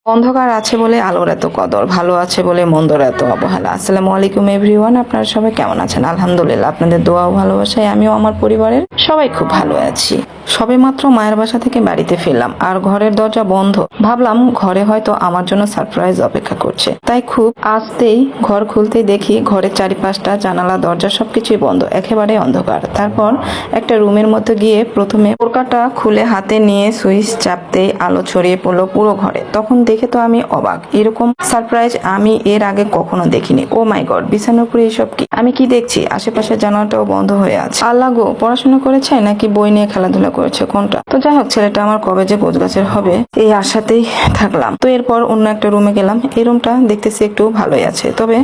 অন্ধকার আছে বলে আলোর এত কদর, ভালো আছে বলে মন্দর এত অবহেলা। আসসালামু আলাইকুম এভরিওয়ান, আপনারা সবাই কেমন আছেন? আলহামদুলিল্লাহ, আপনাদের দোয়া ও ভালোবাসায় আমিও আমার পরিবারের সবাই খুব ভালো আছি। সবেমাত্র মায়ের বাসা থেকে বাড়িতে ফিরলাম আর ঘরের দরজা বন্ধ। ভাবলাম ঘরে হয়তো আমার জন্য সারপ্রাইজ অপেক্ষা করছে, তাই খুব আসতেই ঘর খুলতেই দেখি ঘরের চারিপাশটা জানালা দরজা সবকিছুই বন্ধ, একেবারে অন্ধকার। তারপর একটা রুমের মধ্যে গিয়ে প্রথমে পোরকাটা খুলে হাতে নিয়ে সুইচ চাপতেই আলো ছড়িয়ে পড়লো পুরো ঘরে। তখন দেখে তো আমি অবাক, এরকম সারপ্রাইজ আমি এর আগে কখনো দেখিনি। ও মাই গড, বিছানার উপরে এসব কি? আমি কি দেখছি? আশেপাশে জানালাটাও বন্ধ হয়ে আছে। আল্লাহ গো, পড়াশোনা করেছে নাকি বই নিয়ে খেলাধুলা করেছে, কোনটা? তো যাই হোক, ছেলেটা আমার কবে যে গোছগাছের হবে এই আশাতেই থাকলাম। তো এরপর অন্য একটা রুমে গেলাম। এই রুমটা দেখতেছি একটু ভালোই আছে, তবে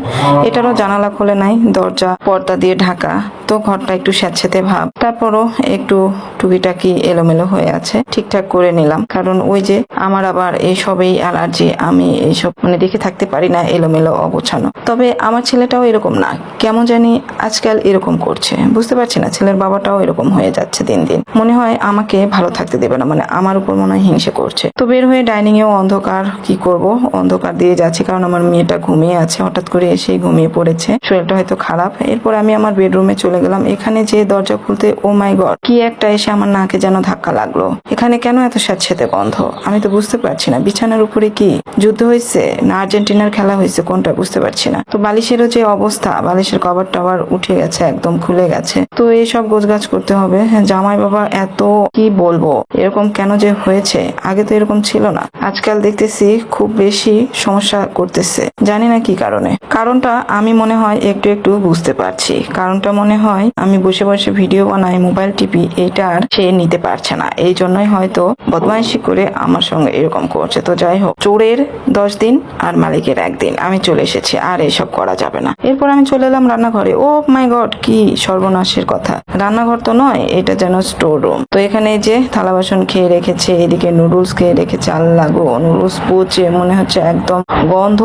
এটারও জানালা খোলে নাই, দরজা পর্দা দিয়ে ঢাকা। তো ঘরটা একটু স্যাঁতসেঁতে ভাব, তারপরও একটু টুকিটাকি এলোমেলো হয়ে আছে। ঠিকঠাক করে নিলাম, কারণ ওই যে আমার আবার এইসবেই অ্যালার্জি, আমি এইসব দেখে থাকতে পারি না এলোমেলো অগোছানো। তবে আমার ছেলেটাও এরকম না, কেমন জানি আজকাল এরকম করছে, বুঝতে পারছি না। ছেলের বাবাটাও এরকম হয়ে যাচ্ছে দিন দিন। মনে হয় আমাকে ভালো থাকতে দেবে না, আমার উপর মনে হয় হিংসে করছে। তো বের হয়ে ডাইনিং এও অন্ধকার, কি করব, অন্ধকার দিয়ে যাচ্ছি, কারণ আমার মেয়েটা ঘুমিয়ে আছে। হঠাৎ করে এসেই ঘুমিয়ে পড়েছে, শরীরটা হয়তো খারাপ। এরপর আমি আমার বেডরুমে চলে গেলাম। এখানে যে দরজা খুলতে, ও মাই গড, কি একটা এসে আমার নাকে যেন ধাক্কা লাগলো। এখানে কেন এত স্যাঁতসেঁতে গন্ধ আমি তো বুঝতে পারছি না। বিছানার উপরে কি যুদ্ধ হয়েছে না আর্জেন্টিনার খেলা হয়েছে, কোনটা বুঝতে পারছি না। তো বালিশেরও যে অবস্থা, বালিশের কভার টাভার উঠে গেছে, একদম খুলে গেছে। তো এইসব গোছগাছ করতে হবে। জামাই বাবা এত কি বলবো, এরকম কেন যে হয়েছে, আগে তো এরকম ছিল না। আজকাল দেখতেছি খুব বেশি সমস্যা করতেছে, জানি না কি কারণে। কারণটা আমি মনে হয় একটু একটু বুঝতে পারছি। কারণটা মনে হয় আমি বসে বসে ভিডিও বানাই, মোবাইল টিপি, এটা আর সে নিতে পারছে না। এই জন্যই হয়তো বদমাইশি করে আমার সঙ্গে এরকম করছে। তো যাই হোক, চোরের 10 দিন আর মালিকের 1 দিন। আমি চলে এসেছি, আর এইসব করা যাবে না। এরপর আমি চলে এলাম রান্নাঘরে। ও মাই গড, কি সর্বনাশের কথা! রান্নাঘর তো নয়, এটা যেন স্টোর রুম। তো এখানে যে থালা বাসন খেয়ে রেখেছে, এদিকে নুডলস খেয়ে রেখেছে। আল্লাহ গো, নুডলস পচে মনে হচ্ছে একদম গন্ধ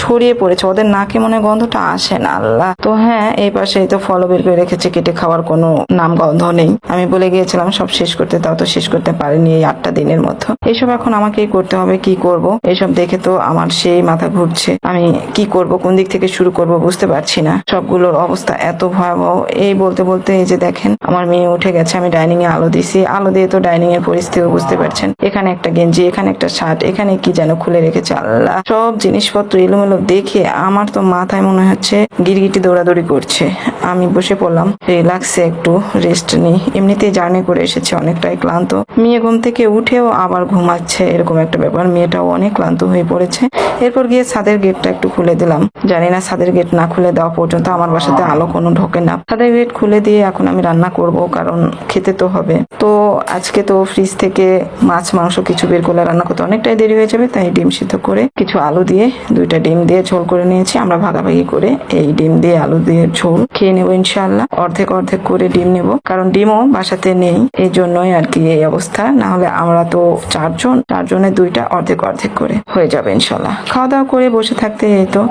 ছড়িয়ে পড়েছে। ওদের নাকে মনে গন্ধটা আসে না। আল্লাহ। তো হ্যাঁ, এই পাশে তো ফলও বের করে রেখেছে, কেটে খাওয়ার কোনো নাম গন্ধ নেই। আমি বলে গিয়েছিলাম সব শেষ করতে, তাও তো শেষ করতে পারিনি এই 8টা দিনের মধ্যে। এইসব এখন আমাকেই করতে হবে, কি করব। এইসব দেখে তো আমার সেই মাথা ঘুরছে। আমি কি করব, কোন দিক থেকে শুরু করব বুঝতে পারছি না। সবগুলোর অবস্থা এত ভয়াবহ। এই বলতে বলতে এই যে দেখেন, আমার মেয়ে উঠে গেছে। আমি ডাইনিং এ আলো দিছি, আলো দিয়ে তো ডাইনিং এর পরিস্থিতিও বুঝতে পারছেন। এখানে একটা গেঞ্জি, এখানে একটা শার্ট, এখানে কি যেন খুলে রেখেছে। আল্লাহ, সব জিনিসপত্র এলোমেলো দেখে আমার তো মাথায় মনে হচ্ছে গিরগিটি দৌড়াদৌড়ি করছে। আমি বসে পড়লাম, রিল্যাক্সে একটু রেস্ট নিই। এমনিতেই জার্নি করে এসেছে, অনেকটাই ক্লান্ত। মেয়ে ঘুম থেকে উঠেও আবার ঘুমাচ্ছে, এরকম একটা ব্যাপার। মেয়েটাও অনেক ক্লান্ত হয়ে পড়েছে। এরপর গিয়ে ছাদের গেটটা একটু খুলে দিলাম। জানি না ছাদের গেট না খুলে দেওয়া পর্যন্ত আমার বাসাতে আলো কোনো ঢোকে না। ছাদের গেট খুলে দিয়ে এখন আমি রান্না করব, কারণ খেতে তো হবে। তো আজকে তো ফ্রিজ থেকে মাছ মাংস কিছু বের করলে রান্না করতে অনেকটাই দেরি হয়ে যাবে, তাই ডিম সিদ্ধ করে কিছু আলু দিয়ে 2টা ডিম দিয়ে ঝোল করে নিয়েছি। আমরা ভাগাভাগি করে এই ডিম দিয়ে আলু দিয়ে ঝোল খেয়ে নেবো ইনশাআল্লাহ। অর্ধেক অর্ধেক করে ডিম নেব, কারণ ডিমও বাসাতে নেই, এই জন্যই আর কি এই অবস্থা। না হলে আমরা তো 4 জন, 4 জনের 2টা অর্ধেক অর্ধেক করে হয়ে যাবে ইনশাআল্লাহ। খাওয়া দাওয়া করে বসে থাকতে এই তো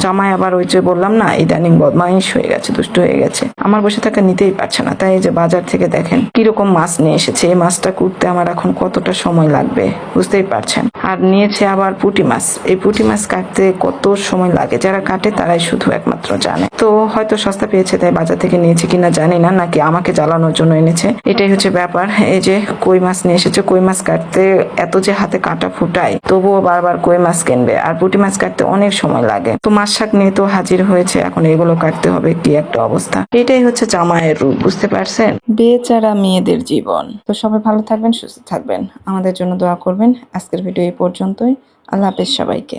জামাই আবার ওই যে বললাম না, ইদানিং বদমাইশ হয়ে গেছে, দুষ্ট হয়ে গেছে। আমার বসে থাকা নিতেই পারছে না। তাই এই যে বাজার থেকে দেখেন কিরকম মাছ নিয়ে এসেছে। এই মাছটা কুটতে আমার এখন কতটা সময় লাগবে বুঝতেই পারছেন। আর নিয়েছে আবার পুঁটি মাছ। এই পুঁটি মাছ কাটতে কত সময় লাগে, যারা কাটে তারাই শুধু একমাত্র জানে। তো হয়তো সস্তা পেয়েছে তাই বাজার থেকে নিয়েছে কিনা জানি না, নাকি আমাকে জ্বালানোর জন্য এনেছে, এটাই হচ্ছে ব্যাপার। এই যে কই মাছ নিয়ে এসেছে। কই মাছ কাটতে এত যে হাতে কাটা ফুটায়, তবুও বারবার কই মাছ কিনবে। আর পুঁটি মাছ কাটতে অনেক সময় লাগে। তো মাছ শাক নিয়ে তো হাজির হয়েছে, এখন এগুলো কাটতে হবে, কি একটা অবস্থা। এটাই হচ্ছে জামাইয়ের রূপ, বুঝতে পারছেন? বেচারা মেয়েদের জীবন। তো সবাই ভালো থাকবেন, সুস্থ থাকবেন, আমাদের জন্য দোয়া করবেন। আজকের ভিডিও এই পর্যন্তই। আল্লাহ হাফেজ সবাইকে।